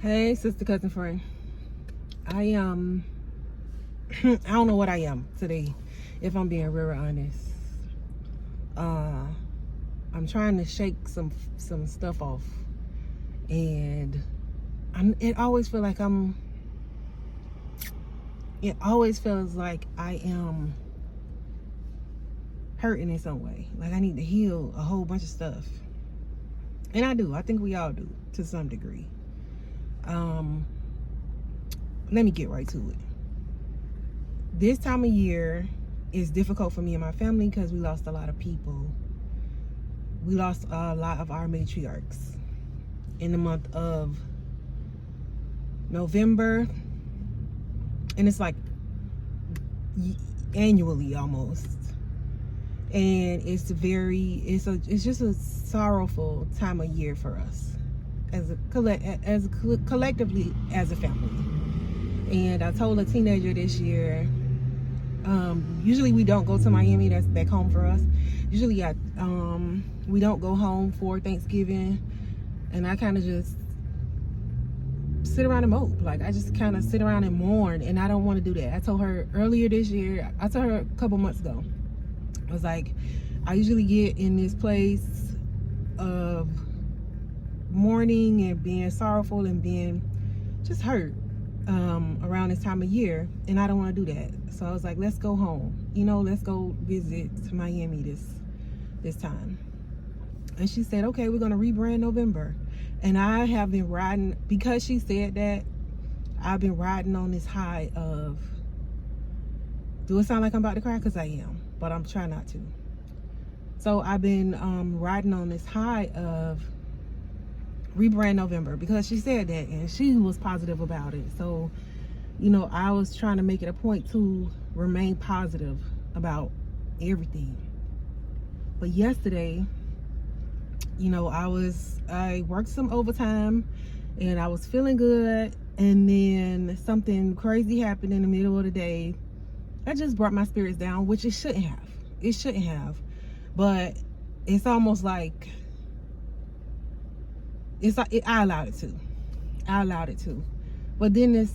Hey, sister, cousin, friend. I I don't know what I am today, if I'm being real honest. I'm trying to shake some stuff off, and it always feels like I am hurting in some way. Like I need to heal a whole bunch of stuff, and I do. I think we all do to some degree. Let me get right to it. This time of year is difficult for me and my family because we lost a lot of people. We lost a lot of our matriarchs in the month of November, and it's like annually almost. And it's just a sorrowful time of year for us collectively as a family. And I told a teenager this year, usually we don't go to Miami. That's back home for us. Usually we don't go home for Thanksgiving, and I kind of just sit around and mope. Like I just kind of sit around and mourn, and I don't want to do that. I told her earlier this year, I told her a couple months ago, I was like, I usually get in this place of mourning and being sorrowful and being just hurt around this time of year, and I don't want to do that. So I was like, let's go home, let's go visit Miami this time. And she said, okay, we're gonna rebrand November. And I have been riding, because she said that, I've been riding on this high of, do it sound like I'm about to cry? Because I am, but I'm trying not to. So I've been riding on this high of rebrand November, because she said that and she was positive about it. So I was trying to make it a point to remain positive about everything. But yesterday, I worked some overtime and I was feeling good, and then something crazy happened in the middle of the day that just brought my spirits down, which it shouldn't have. But it's almost like I allowed it to. But then this,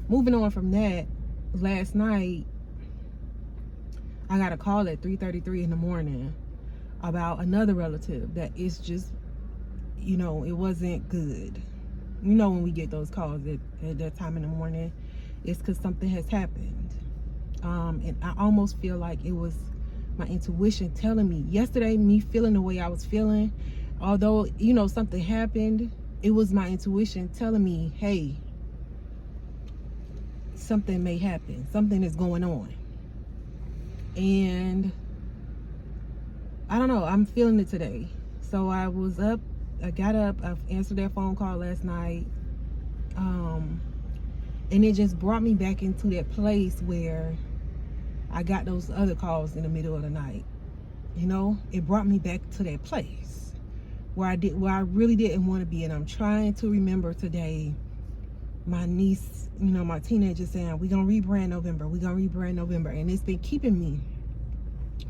moving on from that, last night I got a call at 3:33 in the morning about another relative that is just, it wasn't good. When we get those calls at that time in the morning, it's because something has happened. And I almost feel like it was my intuition telling me. Yesterday, me feeling the way I was feeling, although, something happened, it was my intuition telling me, hey, something may happen. Something is going on. And I don't know, I'm feeling it today. So I got up, I answered that phone call last night. And it just brought me back into that place where I got those other calls in the middle of the night. It brought me back to that place where I really didn't want to be. And I'm trying to remember today, my niece, my teenager saying, we're going to rebrand November. And it's been keeping me,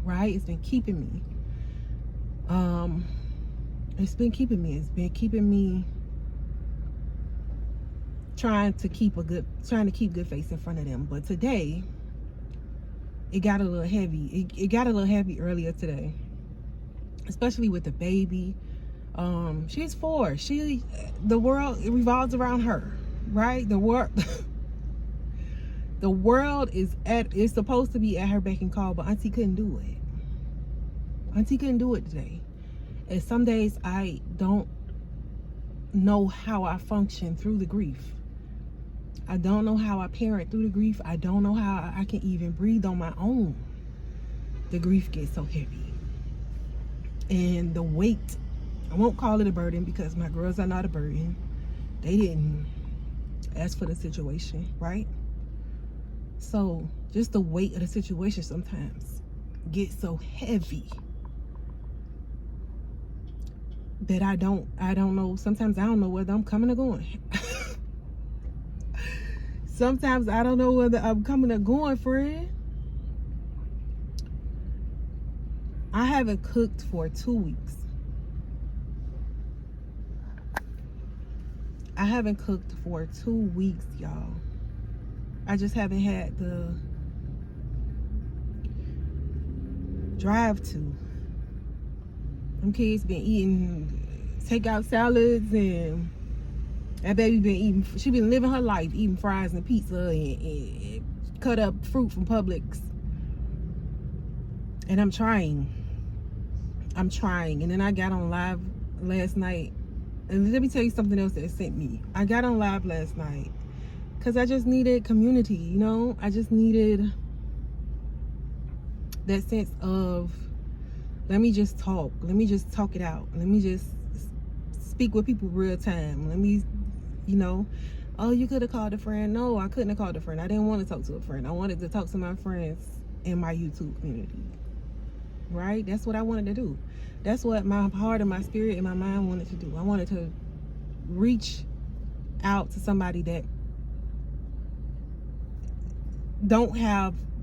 right? It's been keeping me. It's been keeping me trying to keep good face in front of them. But today, it got a little heavy. It got a little heavy earlier today, especially with the baby. She's 4. The world, it revolves around her, right? The world is supposed to be at her beck and call, but Auntie couldn't do it. Auntie couldn't do it today. And some days I don't know how I function through the grief. I don't know how I parent through the grief. I don't know how I can even breathe on my own. The grief gets so heavy. And the weight, I won't call it a burden because my girls are not a burden. They didn't ask for the situation, right? So just the weight of the situation sometimes gets so heavy that I don't know. Sometimes I don't know whether I'm coming or going. Sometimes I don't know whether I'm coming or going, friend. I haven't cooked for 2 weeks. I haven't cooked for 2 weeks, y'all. I just haven't had the drive to. Them kids been eating takeout salads, and that baby been eating, she been living her life eating fries and pizza and cut up fruit from Publix. And I'm trying. And then I got on live last night. And let me tell you something else that sent me. I got on live last night because I just needed community, you know? I just needed that sense of, let me just talk. Let me just talk it out. Let me just speak with people real time. Let me, you know, oh, you could have called a friend. No, I couldn't have called a friend. I didn't want to talk to a friend. I wanted to talk to my friends in my YouTube community. Right? That's what I wanted to do. That's what my heart and my spirit and my mind wanted to do. I wanted to reach out to somebody that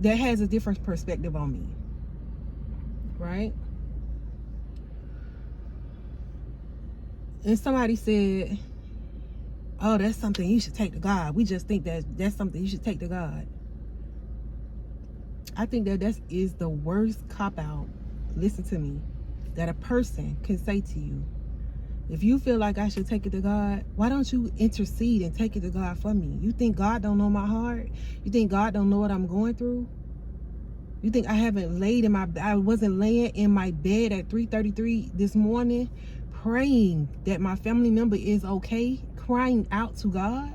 has a different perspective on me. Right? And somebody said, oh, that's something you should take to God. We just think that that's something you should take to God. I think that is the worst cop-out, listen to me, that a person can say to you. If you feel like I should take it to God, why don't you intercede and take it to God for me? You think God don't know my heart? You think God don't know what I'm going through? You think I wasn't laying in my bed at 3:33 this morning praying that my family member is okay, crying out to God?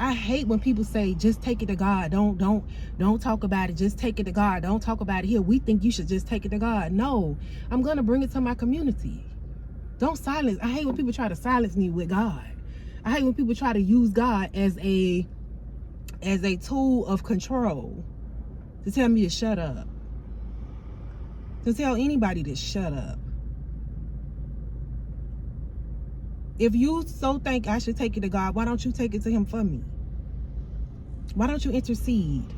I hate when people say, just take it to God. Don't talk about it. Just take it to God. Don't talk about it here. We think you should just take it to God. No, I'm going to bring it to my community. Don't silence. I hate when people try to silence me with God. I hate when people try to use God as a tool of control to tell me to shut up. To tell anybody to shut up. If you so think I should take it to God, why don't you take it to him for me? Why don't you intercede?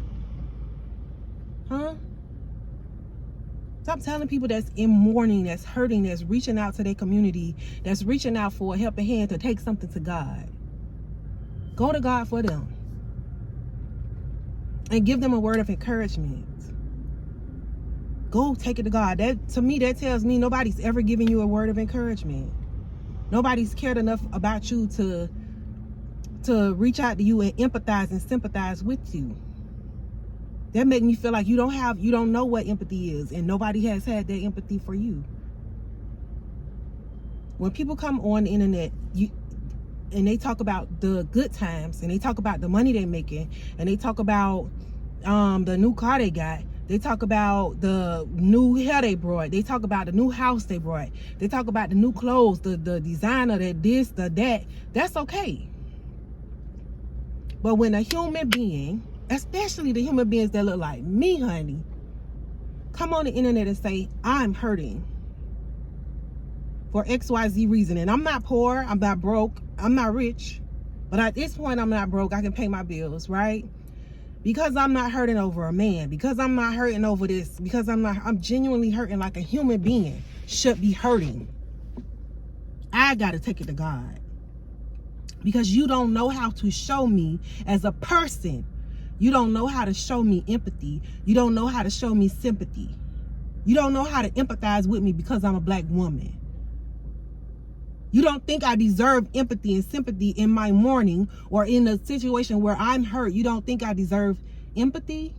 Huh? Stop telling people that's in mourning, that's hurting, that's reaching out to their community, that's reaching out for a helping hand to take something to God. Go to God for them. And give them a word of encouragement. Go take it to God. To me, that tells me nobody's ever giving you a word of encouragement. Nobody's cared enough about you to reach out to you and empathize and sympathize with you. That make me feel like you don't know what empathy is, and nobody has had that empathy for you. When people come on the internet, and they talk about the good times, and they talk about the money they're making, and they talk about the new car they got, they talk about the new hair they brought, they talk about the new house they brought, they talk about the new clothes, the designer, that, that's okay. But when a human being, especially the human beings that look like me, honey, come on the internet and say, I'm hurting for XYZ reason, and I'm not poor, I'm not broke, I'm not rich, but at this point I'm not broke, I can pay my bills, right? Because I'm not hurting over a man, because I'm not hurting over this, because I'm genuinely hurting like a human being should be hurting. I gotta take it to God. Because you don't know how to show me as a person. You don't know how to show me empathy. You don't know how to show me sympathy. You don't know how to empathize with me because I'm a black woman. You don't think I deserve empathy and sympathy in my mourning or in a situation where I'm hurt. You don't think I deserve empathy?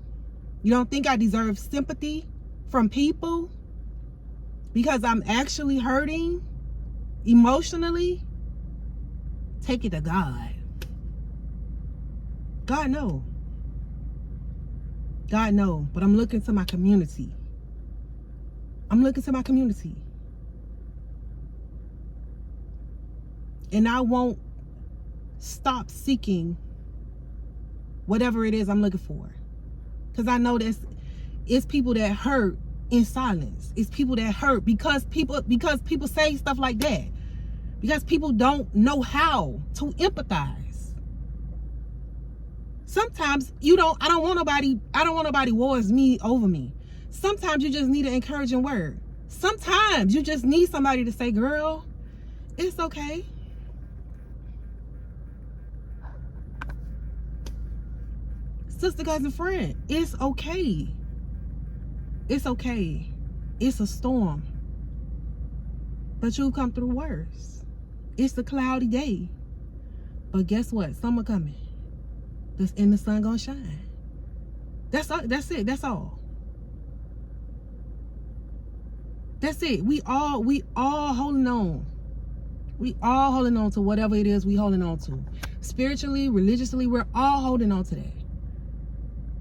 You don't think I deserve sympathy from people because I'm actually hurting emotionally? Take it to God. God knows. God knows. But I'm looking to my community. I'm looking to my community. And I won't stop seeking whatever it is I'm looking for. Because I know it's people that hurt in silence. It's people that hurt because people say stuff like that. Because people don't know how to empathize. Sometimes I don't want nobody wars me over me. Sometimes you just need an encouraging word. Sometimes you just need somebody to say, girl, it's okay. sister, cousin, friend. It's okay. It's okay. It's a storm. But you'll come through worse. It's a cloudy day. But guess what? Summer coming. And the sun gonna shine. That's all. That's it. That's all. That's it. We all holding on. We all holding on to whatever it is we holding on to. Spiritually, religiously, we're all holding on to that.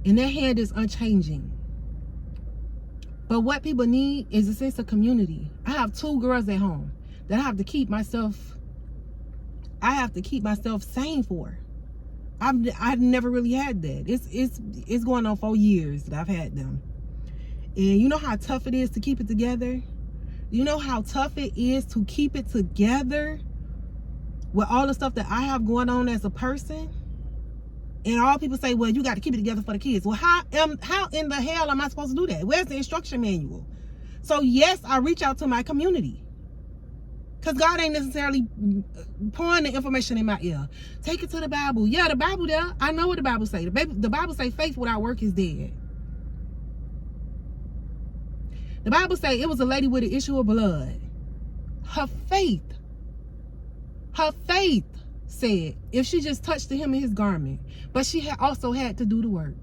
And that hand is unchanging. But what people need is a sense of community. I have 2 girls at home that I have to keep myself sane for. I've never really had that. It's going on 4 years that I've had them. And you know how tough it is to keep it together? You know how tough it is to keep it together with all the stuff that I have going on as a person? And all people say, well, you got to keep it together for the kids. Well, how in the hell am I supposed to do that? Where's the instruction manual? So yes, I reach out to my community. Because God ain't necessarily pouring the information in my ear. Take it to the Bible. Yeah, the Bible there. I know what the Bible say. The Bible say faith without work is dead. The Bible say it was a lady with an issue of blood. Her faith said if she just touched the hem of his garment. But she also had to do the work.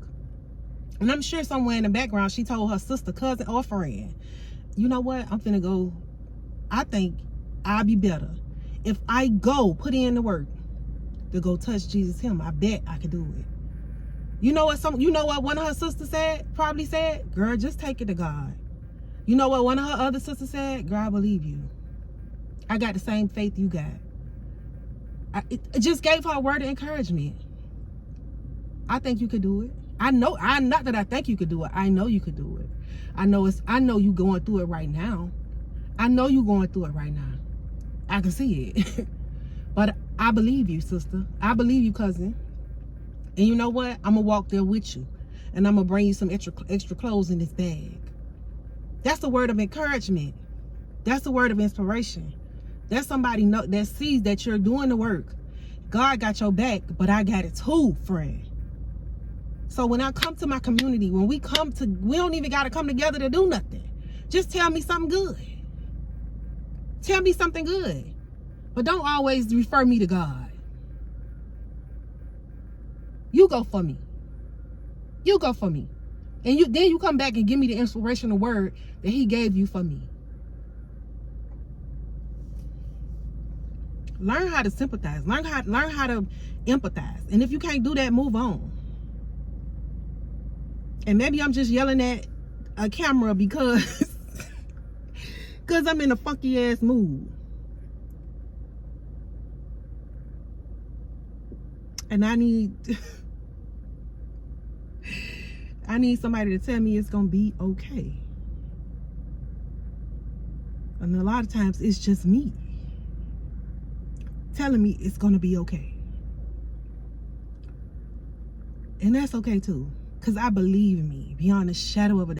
And I'm sure somewhere in the background she told her sister, cousin, or friend, you know what? I'm finna go. I think I'll be better if I go put in the work to go touch Jesus' hem. I bet I could do it. You know what one of her sisters probably said? Girl, just take it to God. You know what one of her other sisters said? Girl, I believe you. I got the same faith you got. It just gave her a word of encouragement. I think you could do it. Not that I think you could do it. I know you could do it. I know you going through it right now. I know you going through it right now. I can see it. But I believe you, sister. I believe you, cousin. And you know what? I'm going to walk there with you. And I'm going to bring you some extra clothes in this bag. That's a word of encouragement. That's a word of inspiration. That's somebody that sees that you're doing the work. God got your back, but I got it too, friend. So when I come to my community, we don't even got to come together to do nothing. Just tell me something good. Tell me something good. But don't always refer me to God. You go for me. You go for me. And then you come back and give me the inspirational word that he gave you for me. Learn how to sympathize. Learn how to empathize. And if you can't do that, move on. And maybe I'm just yelling at a camera because I'm in a funky ass mood. And I need somebody to tell me it's gonna be okay. And a lot of times it's just me telling me it's gonna be okay. And that's okay too. Because I believe in me beyond a shadow of a doubt.